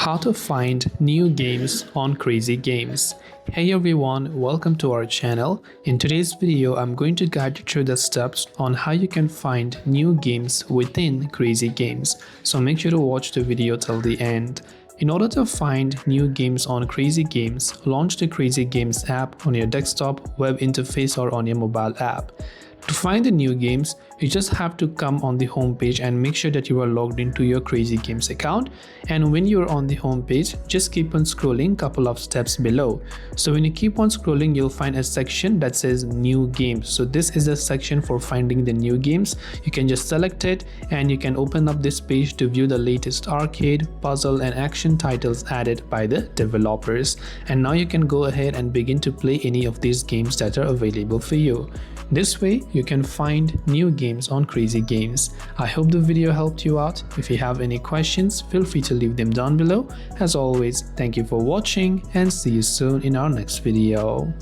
How to find new games on CrazyGames. Hey everyone, welcome to our channel. In today's video, I'm going to guide you through the steps on how you can find new games within CrazyGames. So make sure to watch the video till the end. In order to find new games on CrazyGames, launch the CrazyGames app on your desktop, web interface or on your mobile app. To find the new games, you just have to come on the home page and make sure that you are logged into your CrazyGames account. And when you're on the home page, just keep on scrolling couple of steps below. So when you keep on scrolling, you'll find a section that says new games. So this is a section for finding the new games. You can just select it and you can open up this page to view the latest arcade, puzzle and action titles added by the developers. And now you can go ahead and begin to play any of these games that are available for you. This way, you can find new games on CrazyGames. I hope the video helped you out. If you have any questions, feel free to leave them down below. As always, thank you for watching and see you soon in our next video.